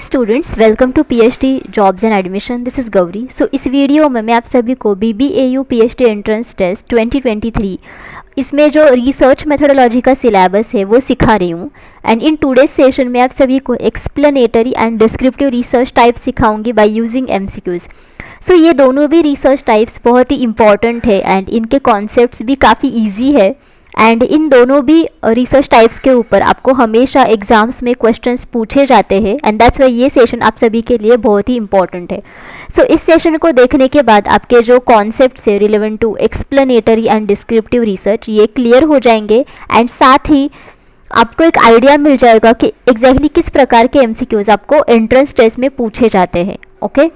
Students, welcome to PhD jobs and admission. This is Gauri. So इस video में मैं आप सभी को बीबीएयू पीएचडी एंट्रेंस टेस्ट 2023 इसमें जो रिसर्च मेथोडोलॉजी का सिलेबस है वो सिखा रही हूँ। एंड इन टुडेज सेशन में आप सभी को explanatory and descriptive research type सिखाऊंगी बाय यूजिंग एमसीक्यूज। सो ये दोनों भी रिसर्च टाइप्स बहुत ही इंपॉर्टेंट है एंड इनके कॉन्सेप्ट्स भी काफ़ी ईजी है। एंड इन दोनों भी रिसर्च टाइप्स के ऊपर आपको हमेशा एग्जाम्स में क्वेश्चंस पूछे जाते हैं एंड दैट्स वाई ये सेशन आप सभी के लिए बहुत ही इंपॉर्टेंट है। सो इस सेशन को देखने के बाद आपके जो कॉन्सेप्ट्स है relevant to explanatory and descriptive research ये क्लियर हो जाएंगे एंड साथ ही आपको एक आइडिया मिल जाएगा कि एग्जैक्टली किस प्रकार के एमसीक्यूज आपको एंट्रेंस टेस्ट में पूछे जाते हैं। Okay,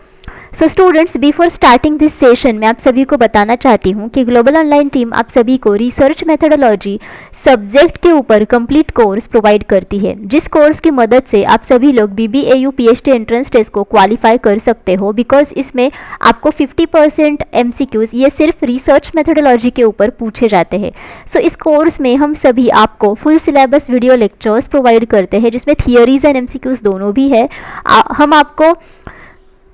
so students, before starting this session मैं आप सभी को बताना चाहती हूँ कि ग्लोबल ऑनलाइन टीम आप सभी को रिसर्च मेथोडोलॉजी सब्जेक्ट के ऊपर कंप्लीट कोर्स प्रोवाइड करती है, जिस कोर्स की मदद से आप सभी लोग बीबीएयू पीएचडी एंट्रेंस टेस्ट को क्वालिफाई कर सकते हो। बिकॉज इसमें आपको 50% एमसीक्यूज ये सिर्फ रिसर्च मेथोडोलॉजी के ऊपर पूछे जाते हैं। सो इस कोर्स में हम सभी आपको full syllabus video lectures provide करते हैं जिसमें थियोरीज एंड एमसीक्यूज दोनों भी है। हम आपको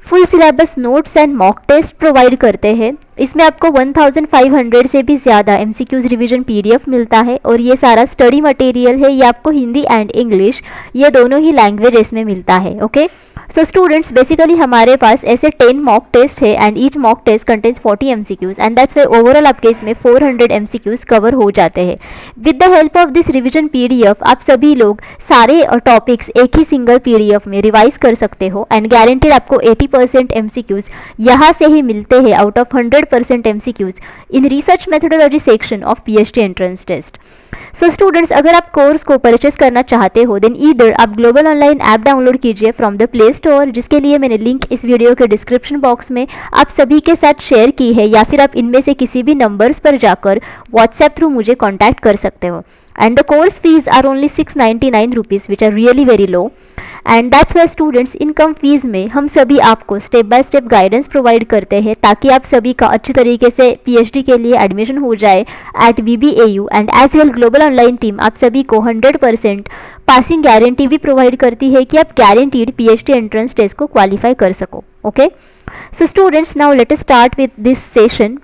full syllabus notes and mock test provide करते हैं। इसमें आपको 1500 से भी ज़्यादा एमसीक्यूज रिवीजन पीडीएफ मिलता है और ये सारा स्टडी मटेरियल है, ये आपको हिंदी एंड इंग्लिश ये दोनों ही लैंग्वेजेस में मिलता है। ओके, सो स्टूडेंट्स, बेसिकली हमारे पास ऐसे 10 मॉक टेस्ट है and each mock test contains 40 MCQs and that's why overall आपके इसमें 400 एमसीक्यूज कवर हो जाते हैं। With the help of this revision PDF आप सभी लोग सारे टॉपिक्स एक ही सिंगल पीडीएफ में रिवाइज कर सकते हो एंड गारंटेड आपको 80% एमसीक्यूज यहाँ से ही मिलते हैं out of 100% MCQs in research methodology section of PhD entrance test. So students, अगर आप कोर्स को परचेस करना चाहते हो देन ईदर आप ग्लोबल ऑनलाइन ऐप डाउनलोड कीजिए फ्रॉम द प्ले स्टोर, जिसके लिए मैंने लिंक इस वीडियो के डिस्क्रिप्शन बॉक्स में आप सभी के साथ शेयर की है, या फिर आप इनमें से किसी भी नंबर्स पर जाकर व्हाट्सएप थ्रू मुझे कॉन्टैक्ट कर सकते हो। And the course fees are only 699 rupees which are really very low. And that's why students, income fees में हम सभी आपको step by step guidance provide करते हैं ताकि आप सभी का अच्छी तरीके से पीएचडी के लिए एडमिशन हो जाए at BBAU. And as well global online team आप सभी को 100% पासिंग गारंटी भी प्रोवाइड करती है कि आप गारंटीड पीएचडी एंट्रेंस टेस्ट को क्वालिफाई कर सको। Okay, so students, now let us start with this session.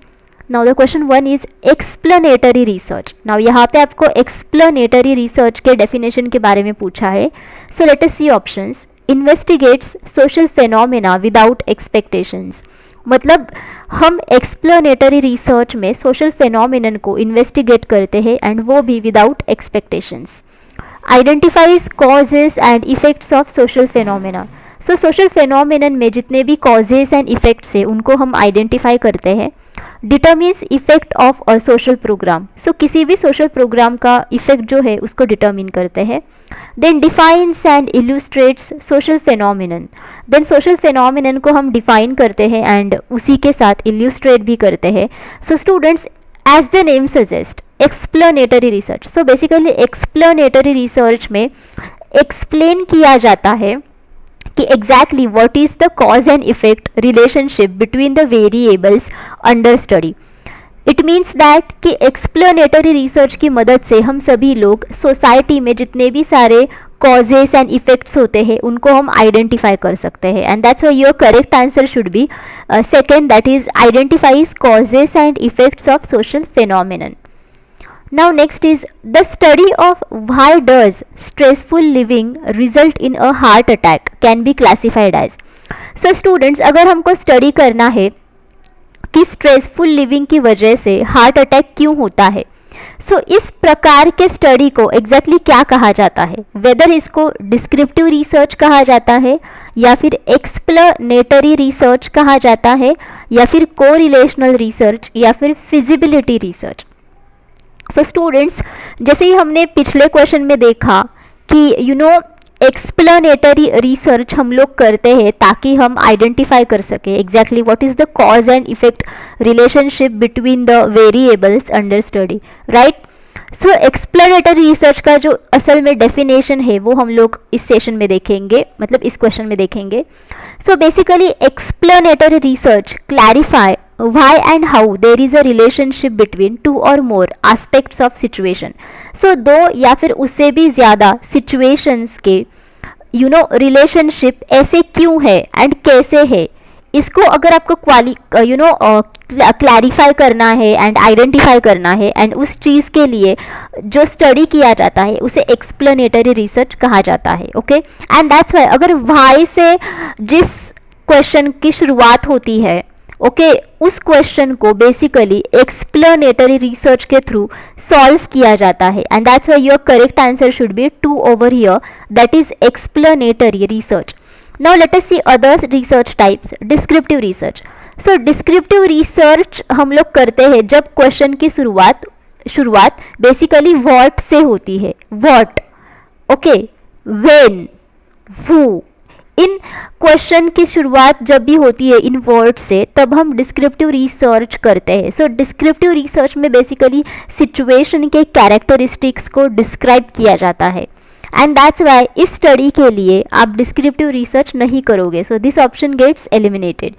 Now the question 1 is explanatory research. Now यहाँ पे आपको explanatory research के definition के बारे में पूछा है. So let us see options. Investigates social phenomena without expectations. मतलब हम explanatory research में social phenomenon को investigate करते हैं and वो भी without expectations. Identifies causes and effects of social phenomena. So social phenomenon में जितने भी causes and effects है उनको हम identify करते हैं. Determines effect of a social program, so किसी भी सोशल प्रोग्राम का इफेक्ट जो है उसको डिटर्मिन करते हैं. Then defines and illustrates social phenomenon, then social phenomenon को हम डिफाइन करते हैं एंड उसी के साथ इल्यूस्ट्रेट भी करते हैं. So students, as the name suggest explanatory research, so basically explanatory research में एक्सप्लेन किया जाता है कि exactly what is the cause and effect relationship between the variables under study. It means that कि एक्सप्लेनेटरी रिसर्च की मदद से हम सभी लोग सोसाइटी में जितने भी सारे कॉजेस एंड इफेक्ट्स होते हैं उनको हम आइडेंटिफाई कर सकते हैं and that's why your correct answer should B second, that is identifies causes and effects of social phenomenon. Now next is the study of why does stressful living result in a heart attack can be classified as. So students, अगर हमको study करना है कि stressful living की वजह से heart attack क्यों होता है, सो इस प्रकार के स्टडी को एग्जैक्टली क्या कहा जाता है, वेदर इसको डिस्क्रिप्टिव रिसर्च कहा जाता है या फिर एक्सप्लेनेटरी रिसर्च कहा जाता है या फिर कोरिलेशनल रिसर्च या फिर फिजिबिलिटी रिसर्च. सो स्टूडेंट्स, जैसे ही हमने पिछले क्वेश्चन में देखा कि एक्सप्लेनेटरी रिसर्च हम लोग करते हैं ताकि हम आइडेंटिफाई कर सके exactly what is the cause and effect relationship between the variables under study, right. So explanatory research का जो असल में डेफिनेशन है वो हम लोग इस सेशन में देखेंगे, मतलब इस क्वेश्चन में देखेंगे. सो basically explanatory research clarify why and how there is a relationship between two or more aspects of situation. So दो या फिर उससे भी ज़्यादा situations के रिलेशनशिप ऐसे क्यों है एंड कैसे है, इसको अगर आपको क्लैरिफाई करना है एंड आइडेंटिफाई करना है, एंड उस चीज़ के लिए जो स्टडी किया जाता है उसे एक्सप्लेनेटरी रिसर्च कहा जाता है. ओके, एंड दैट्स वाई अगर वाई से जिस क्वेश्चन की शुरुआत होती है, ओके, उस क्वेश्चन को बेसिकली एक्सप्लेनेटरी रिसर्च के थ्रू सॉल्व किया जाता है, and that's why your correct answer should B 2 over here, that is explanatory research. Now let us see other research types. Descriptive research. So descriptive research हम लोग करते हैं जब question की शुरुआत बेसिकली व्हाट से होती है. What, okay, when, who, in question की शुरुआत जब भी होती है इन वर्ड से, तब हम डिस्क्रिप्टिव रिसर्च करते हैं. सो डिस्क्रिप्टिव रिसर्च में बेसिकली सिचुएशन के कैरेक्टरिस्टिक्स को डिस्क्राइब किया जाता है, एंड दैट्स वाई इस स्टडी के लिए आप डिस्क्रिप्टिव रिसर्च नहीं करोगे. So this option gets eliminated.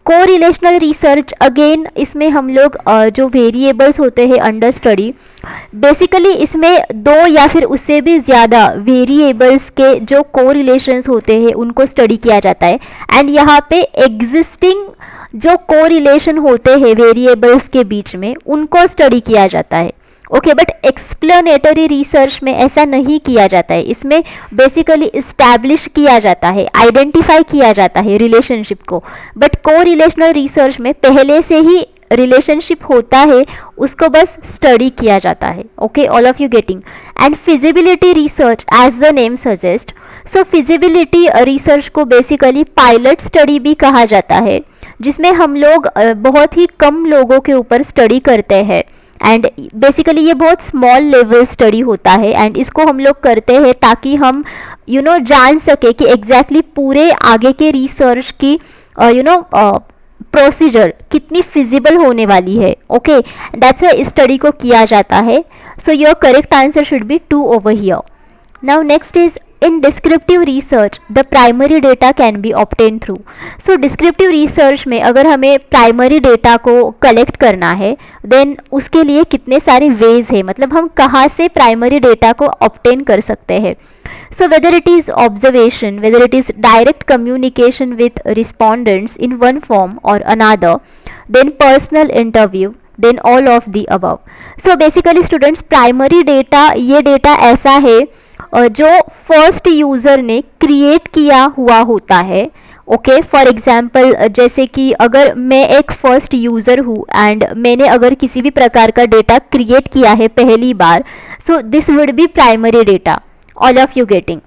Correlational research, again इसमें हम लोग जो वेरिएबल्स होते हैं अंडर स्टडी, बेसिकली इसमें 2 या फिर उससे भी ज़्यादा वेरिएबल्स के जो कोरिलेशंस होते हैं उनको स्टडी किया जाता है, एंड यहाँ पे एग्जिस्टिंग जो कोरिलेशन होते हैं वेरिएबल्स के बीच में उनको स्टडी किया जाता है. ओके, बट एक्सप्लेनेटरी रिसर्च में ऐसा नहीं किया जाता है. इसमें बेसिकली इस्टेब्लिश किया जाता है, आइडेंटिफाई किया जाता है रिलेशनशिप को, बट कोरिलेशनल रिसर्च में पहले से ही रिलेशनशिप होता है, उसको बस स्टडी किया जाता है. Okay, all of you getting. And feasibility research, as the name suggest, so feasibility research को बेसिकली पायलट स्टडी भी कहा जाता है, जिसमें हम लोग बहुत ही कम लोगों के ऊपर स्टडी करते हैं, एंड बेसिकली ये बहुत स्मॉल लेवल स्टडी होता है, एंड इसको हम लोग करते हैं ताकि हम जान सके कि एग्जैक्टली पूरे आगे के रिसर्च की प्रोसीजर कितनी फिजिबल होने वाली है. ओके, दैट्स वाई इस स्टडी को किया जाता है. So your correct answer should B 2 over here. Now next is in descriptive research the primary data can be obtained through. So descriptive research में अगर हमें primary data को collect करना है, then उसके लिए कितने सारे ways है, मतलब हम कहाँ से primary data को obtain कर सकते हैं. So whether it is observation, whether it is direct communication with respondents in one form or another, then personal interview, then all of the above. So basically students, primary data ये data ऐसा है जो first user ने create किया हुआ होता है. Okay, for example जैसे कि अगर मैं एक फर्स्ट यूज़र हूँ एंड मैंने अगर किसी भी प्रकार का डेटा क्रिएट किया है पहली बार, so this would be primary data. All of you getting.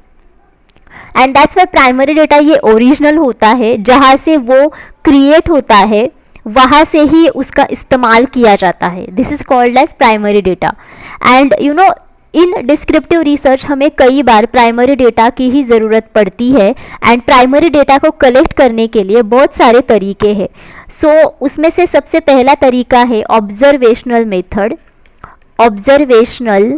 And that's why primary data ये ओरिजिनल होता है, जहाँ से वो क्रिएट होता है वहाँ से ही उसका इस्तेमाल किया जाता है. This is called as primary data. And in descriptive research हमें कई बार प्राइमरी डेटा की ही ज़रूरत पड़ती है, एंड प्राइमरी डेटा को कलेक्ट करने के लिए बहुत सारे तरीके हैं. सो उसमें से सबसे पहला तरीका है ऑब्जर्वेशनल मेथड. ऑब्जर्वेशनल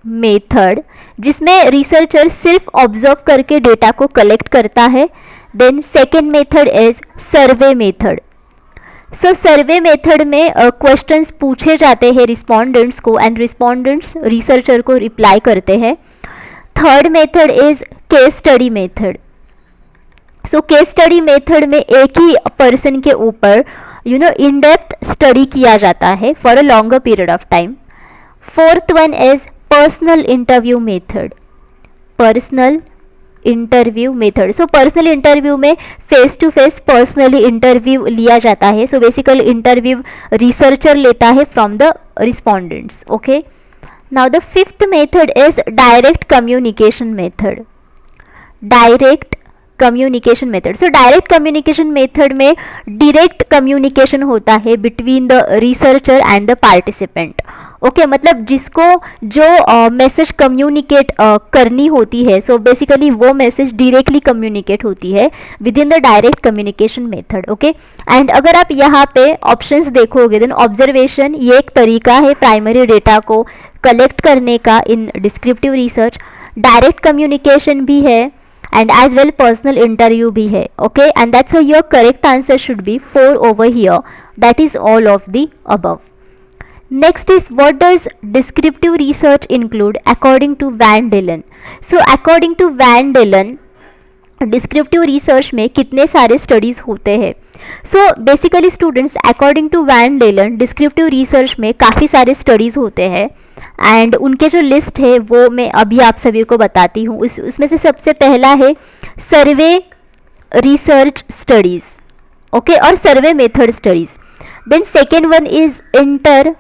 मेथड जिसमें रिसर्चर सिर्फ ऑब्जर्व करके डेटा को कलेक्ट करता है. Then second method is survey method. So survey method में क्वेश्चंस पूछे जाते हैं रिस्पोंडेंट्स को, एंड रिस्पोंडेंट्स रिसर्चर को रिप्लाई करते हैं. Third method is case study method. So case study method में एक ही पर्सन के ऊपर इन डेप्थ स्टडी किया जाता है for a longer period of time. Fourth one is personal interview method. Personal interview method. So personal interview में face to face personally interview लिया जाता है. सो बेसिकली इंटरव्यू रिसर्चर लेता है from the respondents. Okay, now the fifth method is direct communication method. Direct communication method. So direct communication method में direct communication होता है between the researcher and the participant. Okay, मतलब जिसको जो message communicate करनी होती है, सो बेसिकली वो मैसेज डायरेक्टली कम्युनिकेट होती है with in the direct communication method. Okay, and अगर आप यहाँ पे ऑप्शंस देखोगे, देन ऑब्जर्वेशन ये एक तरीका है प्राइमरी डेटा को कलेक्ट करने का इन डिस्क्रिप्टिव रिसर्च. डायरेक्ट कम्युनिकेशन भी है, and as well personal interview भी है. Okay, and that's why your correct answer should be 4 over here, that is all of the above. Next is what does descriptive research include according to Van Dalen. So according to Van Dalen, descriptive research में कितने सारे studies होते हैं. So basically students, according to van Dalen, descriptive research में काफ़ी सारे studies होते हैं एंड उनके जो लिस्ट है वो मैं अभी आप सभी को बताती हूँ. उसमें से सबसे पहला है सर्वे रिसर्च स्टडीज़, ओके, और survey method studies. Then second one is inter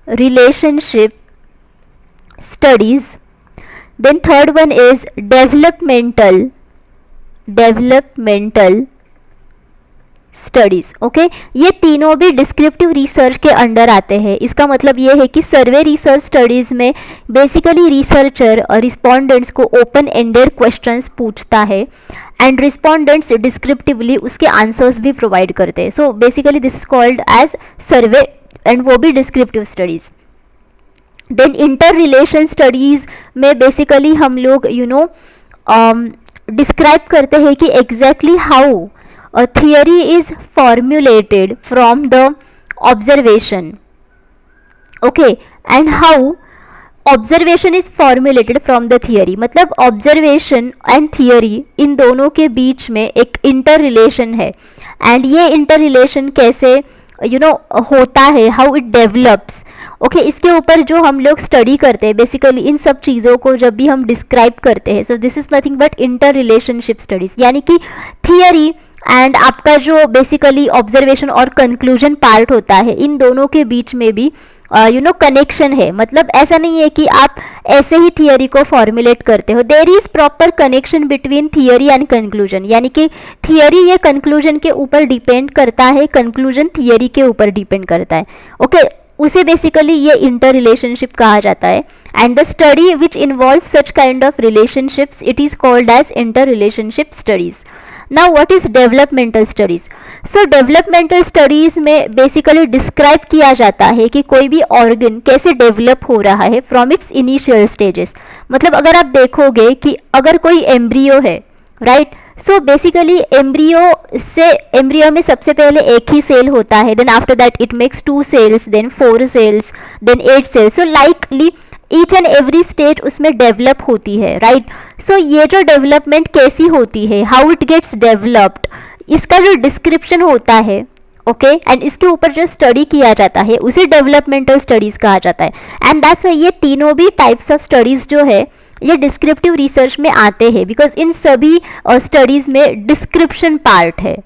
relationship studies. Then third one is developmental studies. Okay, ये तीनों भी डिस्क्रिप्टिव रिसर्च के अंडर आते हैं. इसका मतलब ये है कि सर्वे रिसर्च स्टडीज़ में बेसिकली रिसर्चर और रिस्पोंडेंट्स को ओपन एंडेड क्वेश्चंस पूछता है एंड रिस्पोंडेंट्स डिस्क्रिप्टिवली उसके आंसर्स भी प्रोवाइड करते हैं. So basically this is called as survey and वो भी descriptive studies. Then inter relation studies में बेसिकली हम लोग डिस्क्राइब करते हैं कि exactly how a theory is formulated from the observation, okay, and how observation is formulated from the theory. मतलब observation and theory इन दोनों के बीच में एक इंटर रिलेशन है एंड ये इंटर रिलेशन कैसे होता है, हाउ इट डेवलप्स. ओके, इसके ऊपर जो हम लोग स्टडी करते हैं बेसिकली इन सब चीज़ों को जब भी हम डिस्क्राइब करते हैं, so this is nothing but inter relationship studies. यानी कि थियरी एंड आपका जो बेसिकली ऑब्जर्वेशन और कंक्लूजन पार्ट होता है, इन दोनों के बीच में भी कनेक्शन है. मतलब ऐसा नहीं है कि आप ऐसे ही थियरी को फॉर्मुलेट करते हो. There is proper connection between theory and conclusion. यानी कि थियरी ये कंक्लूजन के ऊपर डिपेंड करता है, कंक्लूजन थियरी के ऊपर डिपेंड करता है. ओके, उसे बेसिकली ये इंटर रिलेशनशिप कहा जाता है. And the study which involve such kind of relationships, it is called as inter relationship studies. Now what is developmental studies? So developmental studies में basically describe किया जाता है कि कोई भी organ कैसे develop हो रहा है from its initial stages. मतलब अगर आप देखोगे कि अगर कोई embryo है, right? So basically embryo में सबसे पहले एक ही सेल होता है, then after that it makes 2 cells, then 4 cells, then 8 cells. So likely each and every stage उसमें डेवलप होती है, राइट. सो ये जो डेवलपमेंट कैसी होती है, हाउ इट गेट्स डेवलप्ड, इसका जो डिस्क्रिप्शन होता है, ओके, एंड इसके ऊपर जो स्टडी किया जाता है उसे डेवलपमेंटल स्टडीज़ कहा जाता है. एंड दैट्स वाई ये तीनों भी टाइप्स ऑफ स्टडीज़ जो है ये डिस्क्रिप्टिव रिसर्च में आते हैं, बिकॉज इन सभी स्टडीज़ में डिस्क्रिप्शन पार्ट है.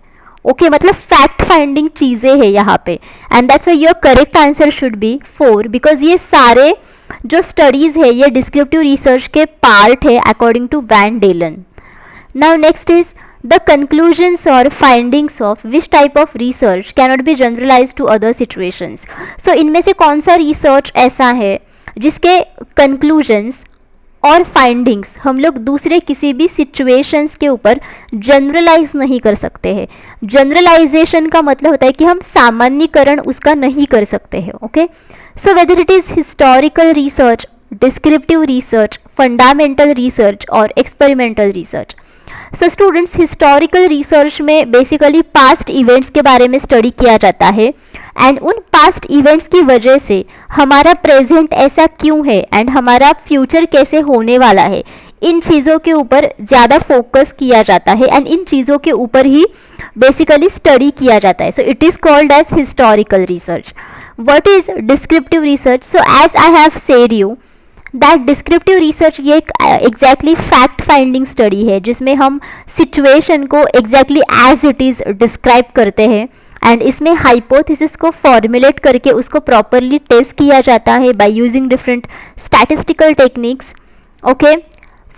ओके, मतलब फैक्ट फाइंडिंग चीज़ें हैं यहाँ पे. And that's why your correct answer should be 4, because ये सारे जो स्टडीज़ है ये डिस्क्रिप्टिव रिसर्च के पार्ट है according to van Dalen. Now next is the conclusions और findings of which type of research cannot be generalize to other situations. So इनमें से कौन सा रिसर्च ऐसा है जिसके कंक्लूजन्स और फाइंडिंग्स हम लोग दूसरे किसी भी सिचुएशंस के ऊपर जनरलाइज नहीं कर सकते हैं. जनरलाइजेशन का मतलब होता है कि हम सामान्यकरण उसका नहीं कर सकते हैं. Okay, so whether it is historical research, descriptive research, fundamental research or experimental research. So students, historical research में basically past events के बारे में study किया जाता है and उन past events की वजह से हमारा present ऐसा क्यों है and हमारा future कैसे होने वाला है, इन चीज़ों के ऊपर ज़्यादा फोकस किया जाता है एंड इन चीज़ों के ऊपर ही बेसिकली स्टडी किया जाता है. So it is called as historical research. What is descriptive research? So as I have said you that descriptive research ये एक exactly fact finding study है जिसमें हम situation को exactly as it is describe करते हैं एंड इसमें hypothesis को formulate करके उसको properly test किया जाता है by using different statistical techniques. Okay,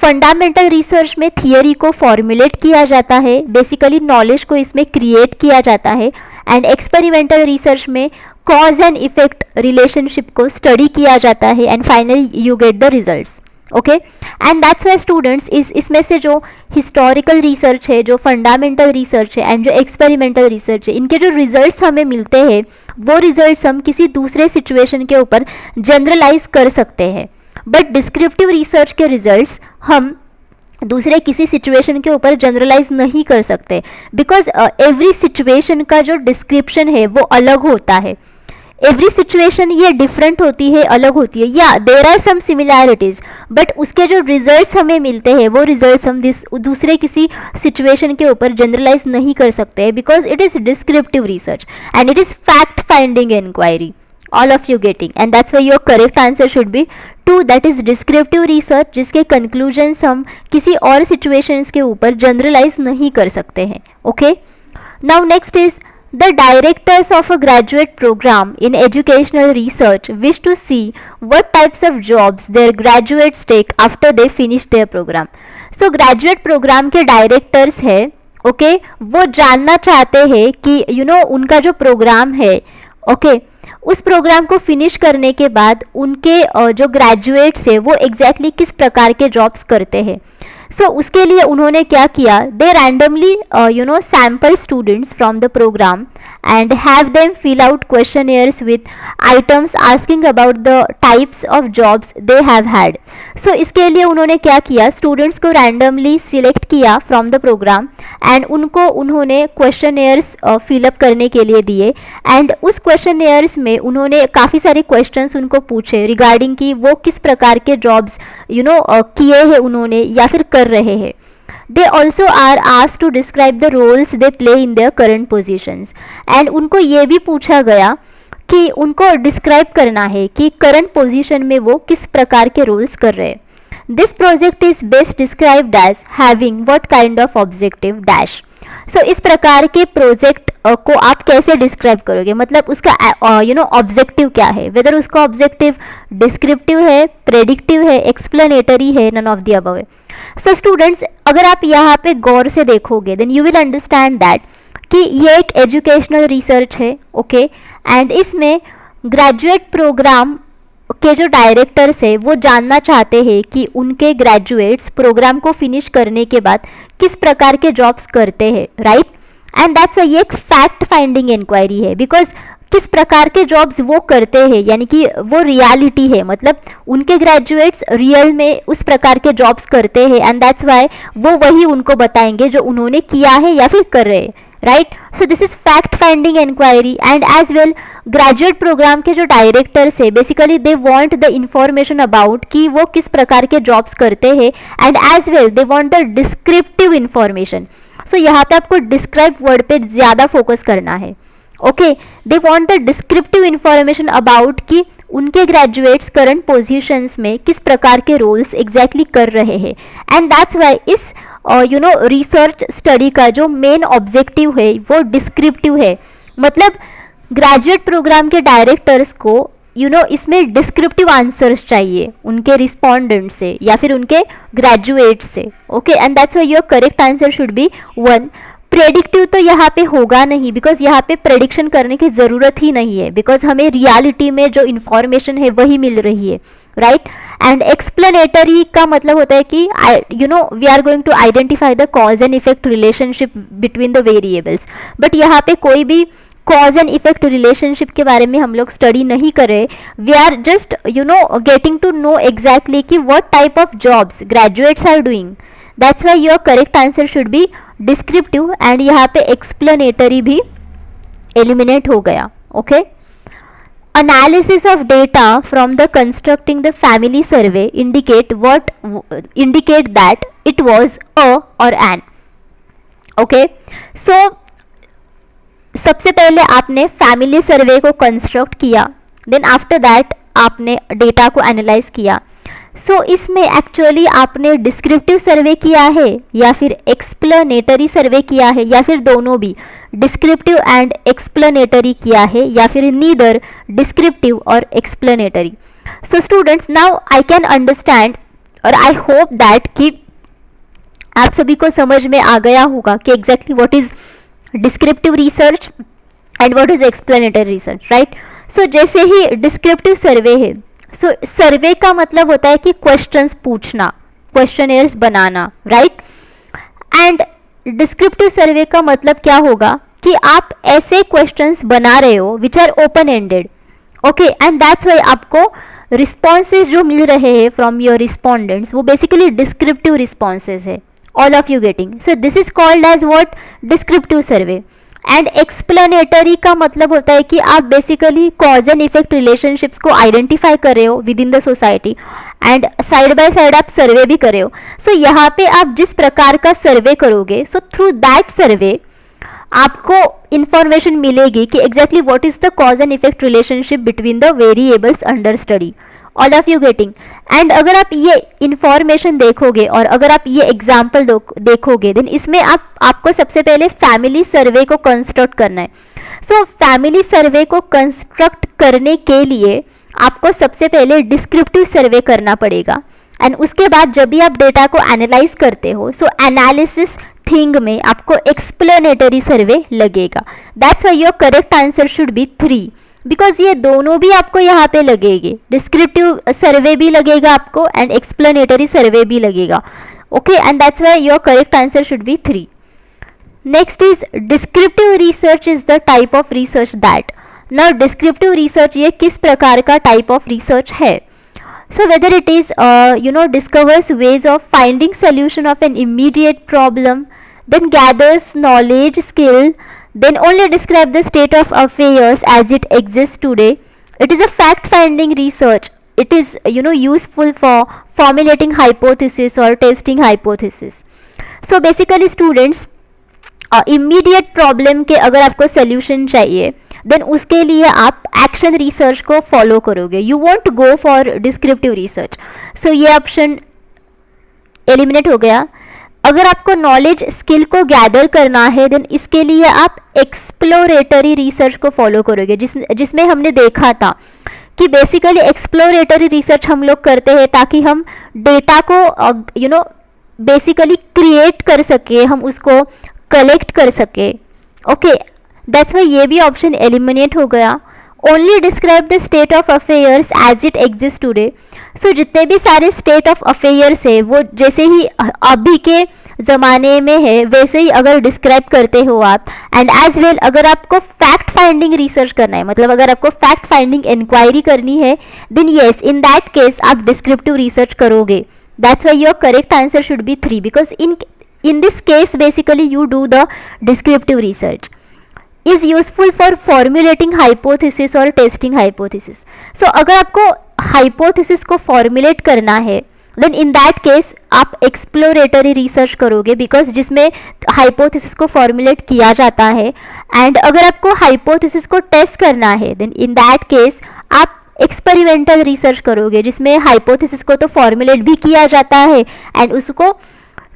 fundamental research में थियरी को फॉर्मुलेट किया जाता है, बेसिकली नॉलेज को इसमें क्रिएट किया जाता है एंड एक्सपेरिमेंटल रिसर्च में कॉज एंड इफेक्ट रिलेशनशिप को स्टडी किया जाता है and finally you get the results. Okay, and that's why students इसमें से जो हिस्टोरिकल रिसर्च है, जो फंडामेंटल रिसर्च है एंड जो एक्सपेरिमेंटल रिसर्च है, इनके जो रिजल्ट्स हमें मिलते हैं वो रिजल्ट्स हम किसी दूसरे सिचुएशन के ऊपर जनरलाइज कर सकते हैं. बट डिस्क्रिप्टिव रिसर्च के रिजल्ट्स हम दूसरे किसी सिचुएशन के ऊपर जनरलाइज नहीं कर सकते, बिकॉज एवरी सिचुएशन का जो डिस्क्रिप्शन है वो अलग होता है. एवरी सिचुएशन ये डिफरेंट होती है, अलग होती है, या there are some similarities, but उसके जो रिजल्ट्स हमें मिलते हैं वो रिजल्ट्स हम दूसरे किसी सिचुएशन के ऊपर जनरलाइज नहीं कर सकते हैं, because it is descriptive research and it is fact finding inquiry. All of you getting, and that's why your correct answer should be 2, that is descriptive research, जिसके conclusions हम किसी और situations के ऊपर generalize नहीं कर सकते हैं. Okay, now next is the directors of a graduate program in educational research wish to see what types of jobs their graduates take after they finish their program. So graduate program के directors है, okay, वो जानना चाहते हैं कि उनका जो programme है, okay, उस प्रोग्राम को फिनिश करने के बाद उनके जो ग्रेजुएट्स है वो एग्जैक्टली किस प्रकार के जॉब्स करते हैं. सो उसके लिए उन्होंने क्या किया, they randomly sample students from the program and have them fill out questionnaires with items asking about the types of jobs they have had. So इसके लिए उन्होंने क्या किया, स्टूडेंट्स को रैंडमली सिलेक्ट किया फ्रॉम द प्रोग्राम एंड उन्होंने questionnaires fill up करने के लिए दिए, एंड उस क्वेश्चनियर्स में उन्होंने काफ़ी सारे क्वेश्चंस उनको पूछे रिगार्डिंग कि वो किस प्रकार के जॉब्स किए हैं उन्होंने या फिर कर रहे हैं. They also are asked to describe the roles they play in their current positions, and उनको ये भी पूछा गया कि उनको डिस्क्राइब करना है कि करंट पोजीशन में वो किस प्रकार के रोल्स कर रहे हैं. This project is best described as having what kind of objective dash. So इस प्रकार के प्रोजेक्ट को आप कैसे डिस्क्राइब करोगे, मतलब उसका ऑब्जेक्टिव क्या है, वेदर उसका ऑब्जेक्टिव डिस्क्रिप्टिव है, प्रेडिक्टिव है, एक्सप्लेनेटरी है, नन ऑफ द अबव है. सो स्टूडेंट्स, अगर आप यहाँ पे गौर से देखोगे then you will understand that कि ये एक एजुकेशनल रिसर्च है, ओके, एंड इसमें ग्रेजुएट प्रोग्राम के जो डायरेक्टर्स है वो जानना चाहते हैं कि उनके ग्रेजुएट्स प्रोग्राम को फिनिश करने के बाद किस प्रकार के जॉब्स करते हैं, राइट. एंड दैट्स वाई ये एक फैक्ट फाइंडिंग इंक्वायरी है, बिकॉज किस प्रकार के जॉब्स वो करते हैं यानी कि वो रियलिटी है, मतलब उनके ग्रेजुएट्स रियल में उस प्रकार के जॉब्स करते हैं, एंड दैट्स वाई वो वही उनको बताएंगे जो उन्होंने किया है या फिर कर रहे हैं, right. So this is fact finding inquiry. And as well graduate program के जो डायरेक्टर्स है basically they want the information about कि वो किस प्रकार के जॉब्स करते हैं, and as well they want the descriptive information. So यहाँ पे आपको डिस्क्राइब वर्ड पे ज़्यादा फोकस करना है, okay. They want the descriptive information about कि उनके ग्रेजुएट्स करंट पोजीशंस में किस प्रकार के रोल्स एग्जैक्टली कर रहे हैं, एंड दैट्स वाई इस रिसर्च स्टडी का जो मेन ऑब्जेक्टिव है वो डिस्क्रिप्टिव है. मतलब ग्रेजुएट प्रोग्राम के डायरेक्टर्स को इसमें डिस्क्रिप्टिव आंसर्स चाहिए उनके रिस्पोंडेंट से या फिर उनके ग्रेजुएट से, okay. And that's why your correct answer should B 1. Predictive तो यहाँ पे होगा नहीं, बिकॉज यहाँ पे प्रेडिक्शन करने की ज़रूरत ही नहीं है, बिकॉज हमें रियलिटी में जो इन्फॉर्मेशन है वही मिल रही है, राइट. एंड एक्सप्लेनेटरी का मतलब होता है कि we are going to identify the cause and effect relationship between the variables, but यहाँ पे कोई भी कॉज एंड इफेक्ट रिलेशनशिप के बारे में हम लोग स्टडी नहीं कर रहे. We are just getting to know exactly कि what type of jobs graduates are doing. That's why your correct answer should be descriptive, and यहाँ पे एक्सप्लेनेटरी भी एलिमिनेट हो गया, okay. Analysis of data from the constructing the family survey indicate that it was a or an, okay. So सबसे पहले आपने family सर्वे को construct किया, देन आफ्टर दैट आपने डेटा को एनालाइज किया. सो इसमें एक्चुअली आपने डिस्क्रिप्टिव सर्वे किया है या फिर एक्सप्लेनेटरी सर्वे किया है या फिर दोनों भी, डिस्क्रिप्टिव एंड एक्सप्लेनेटरी किया है या फिर नीदर डिस्क्रिप्टिव और explanatory. So students, now I can understand और आई होप दैट कि आप सभी को समझ में आ गया होगा कि exactly what is descriptive research and what is explanatory research, right. So जैसे ही डिस्क्रिप्टिव सर्वे है, सो सर्वे का मतलब होता है कि क्वेश्चंस पूछना, क्वेश्चनर्स बनाना, राइट. एंड डिस्क्रिप्टिव सर्वे का मतलब क्या होगा कि आप ऐसे क्वेश्चंस बना रहे हो which are open ended, okay. And that's why आपको रिस्पॉन्सेज जो मिल रहे हैं फ्रॉम योर रिस्पोंडेंट्स वो बेसिकली डिस्क्रिप्टिव रिस्पॉन्सेज है. All of you getting. So this is called as what, descriptive survey. And explanatory का मतलब होता है कि आप basically cause and effect relationships को आइडेंटिफाई कर रहे हो within the society, and side by side आप सर्वे भी कर रहे हो. सो यहाँ पे आप जिस प्रकार का सर्वे करोगे, सो थ्रू दैट सर्वे आपको इंफॉर्मेशन मिलेगी कि exactly what is the cause and effect relationship between the variables under study. All of you getting? And अगर आप ये इंफॉर्मेशन देखोगे और अगर आप ये एग्जाम्पल देखोगे, देन इसमें आपको सबसे पहले फैमिली सर्वे को कंस्ट्रक्ट करना है. सो फैमिली सर्वे को कंस्ट्रक्ट करने के लिए आपको सबसे पहले डिस्क्रिप्टिव सर्वे करना पड़ेगा, एंड उसके बाद जब भी आप डेटा को एनालाइज करते हो, सो एनालिसिस थिंग में आपको एक्सप्लेनेटरी सर्वे लगेगा. That's why your correct answer should be 3, because ये दोनों भी आपको यहाँ पे लगेगी. डिस्क्रिप्टिव सर्वे भी लगेगा आपको एंड एक्सप्लेनेटरी सर्वे भी लगेगा. Okay, and that's why your correct answer should be 3. Next is descriptive research is the type of research that. Now descriptive research ये किस प्रकार का टाइप ऑफ रिसर्च है? So whether it is discovers ways of finding solution of an immediate problem, then gathers knowledge, skill, then only describe the state of affairs as it exists today. It is a fact finding research. It is useful for formulating hypothesis or testing hypothesis. So basically students, immediate problem के अगर आपको solution चाहिए, then उसके लिए आप action research को follow करोगे. You won't go for descriptive research. So ये ऑप्शन एलिमिनेट हो गया. अगर आपको नॉलेज स्किल को गैदर करना है, देन इसके लिए आप एक्सप्लोरेटरी रिसर्च को फॉलो करोगे, जिसमें हमने देखा था कि बेसिकली एक्सप्लोरेटरी रिसर्च हम लोग करते हैं ताकि हम डेटा को बेसिकली क्रिएट कर सके, हम उसको कलेक्ट कर सके. ओके, दैट्स वाई ये भी ऑप्शन एलिमिनेट हो गया. Only describe the state of affairs as it exist today. So जितने भी सारे स्टेट ऑफ अफेयर्स है वो जैसे ही अभी के ज़माने में है वैसे ही अगर डिस्क्राइब करते हो आप. एंड एज वेल अगर आपको फैक्ट फाइंडिंग रिसर्च करना है, मतलब अगर आपको फैक्ट फाइंडिंग इंक्वायरी करनी है, then yes in that case आप डिस्क्रिप्टिव रिसर्च करोगे. That's why your correct answer should be 3, because in this case basically you do the descriptive research. is useful for formulating hypothesis or testing hypothesis. So अगर आपको hypothesis को formulate करना है, then in that case आप exploratory research करोगे, because जिसमें hypothesis को formulate किया जाता है. and अगर आपको hypothesis को test करना है, then in that case आप experimental research करोगे, जिसमें hypothesis को तो formulate भी किया जाता है and उसको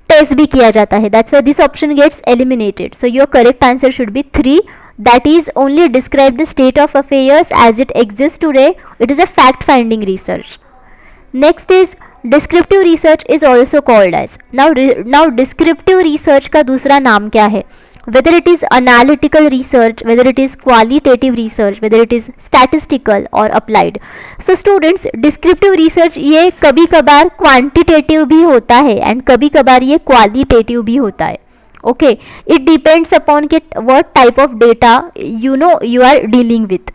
test भी किया जाता है. That's why this option gets eliminated. So your correct answer should be 3. That is only describe the state of affairs as it exists today. It is a fact finding research. Next is descriptive research is also called as. Now descriptive research का दूसरा नाम क्या है? Whether it is analytical research, whether it is qualitative research, whether it is statistical or applied. So students, descriptive research ये कभी कभार quantitative भी होता है and कभी कभार ये qualitative भी होता है. Okay, it depends upon what type of data you are dealing with.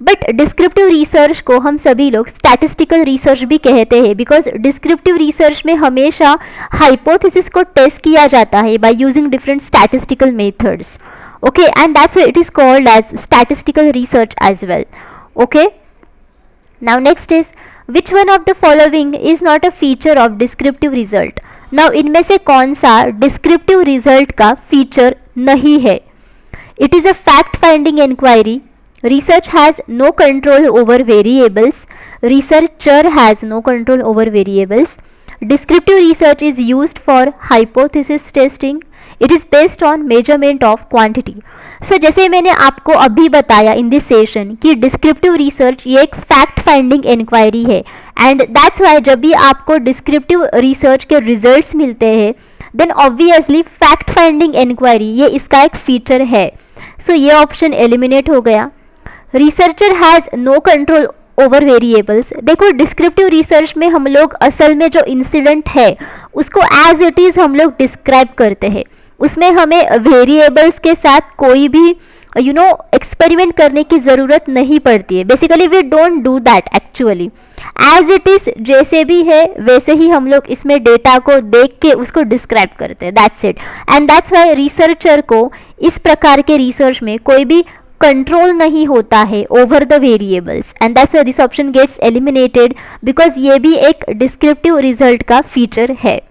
But descriptive research को हम सभी लोग स्टैटिस्टिकल रिसर्च भी कहते हैं, बिकॉज डिस्क्रिप्टिव रिसर्च में हमेशा हाइपोथेसिस को टेस्ट किया जाता है by using different statistical methods. Okay, and that's why it is called as statistical research as well. Okay, now next is which one of the following is not a feature of descriptive result. Now इनमें से कौन सा descriptive result का feature नहीं है? It is a fact finding inquiry. Research has no control over variables. Researcher has no control over variables. Descriptive research is used for hypothesis testing. It is based on measurement of quantity. So जैसे मैंने आपको अभी बताया in this session कि descriptive research ये एक fact finding inquiry है, and that's why जब भी आपको descriptive research के results मिलते हैं, then obviously fact finding inquiry ये इसका एक feature है. So ये option eliminate हो गया. Researcher has no control over variables. देखो डिस्क्रिप्टिव रिसर्च में हम लोग असल में जो इंसिडेंट है उसको एज इट इज़ हम लोग डिस्क्राइब करते हैं. उसमें हमें वेरिएबल्स के साथ कोई भी एक्सपेरिमेंट करने की ज़रूरत नहीं पड़ती है. Basically we don't do that actually. As it is जैसे भी है वैसे ही हम लोग इसमें डेटा को देख के उसको डिस्क्राइब करते हैं. That's it. And that's Y researcher को इस प्रकार के रिसर्च में कोई भी कंट्रोल नहीं होता है over the variables. And that's why this option gets eliminated because ये भी एक डिस्क्रिप्टिव रिजल्ट का फीचर है.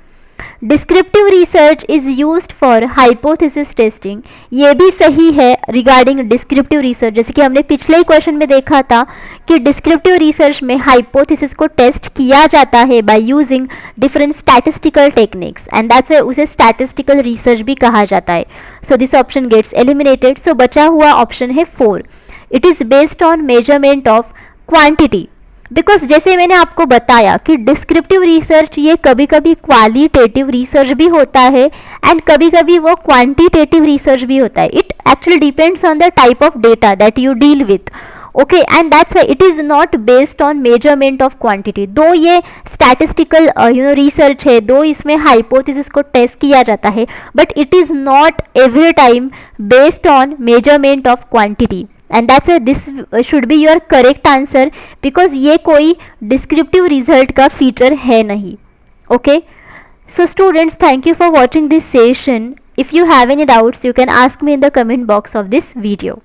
Descriptive research is used for hypothesis testing. ये भी सही है रिगार्डिंग डिस्क्रिप्टिव रिसर्च. जैसे कि हमने पिछले ही क्वेश्चन में देखा था कि डिस्क्रिप्टिव रिसर्च में हाइपोथेसिस को टेस्ट किया जाता है by using different statistical techniques and that's why उसे स्टैटिस्टिकल रिसर्च भी कहा जाता है. So this option gets eliminated. So बचा हुआ ऑप्शन है 4. It is based on measurement of quantity. Because जैसे मैंने आपको बताया कि डिस्क्रिप्टिव रिसर्च ये कभी कभी क्वालिटेटिव रिसर्च भी होता है एंड कभी कभी वो क्वांटिटेटिव रिसर्च भी होता है. It actually depends on the type of data that you deal with. Okay, and that's why it is not based on measurement of quantity. दो ये स्टैटिस्टिकल रिसर्च है, दो इसमें हाइपोथेसिस को टेस्ट किया जाता है, but it is not every time based on measurement of quantity. And that's why this should be your correct answer because ये कोई डिस्क्रिप्टिव रिजल्ट का फीचर है नहीं. Okay, so students, thank you for watching this session. If you have any doubts, you can ask me in the comment box of this video.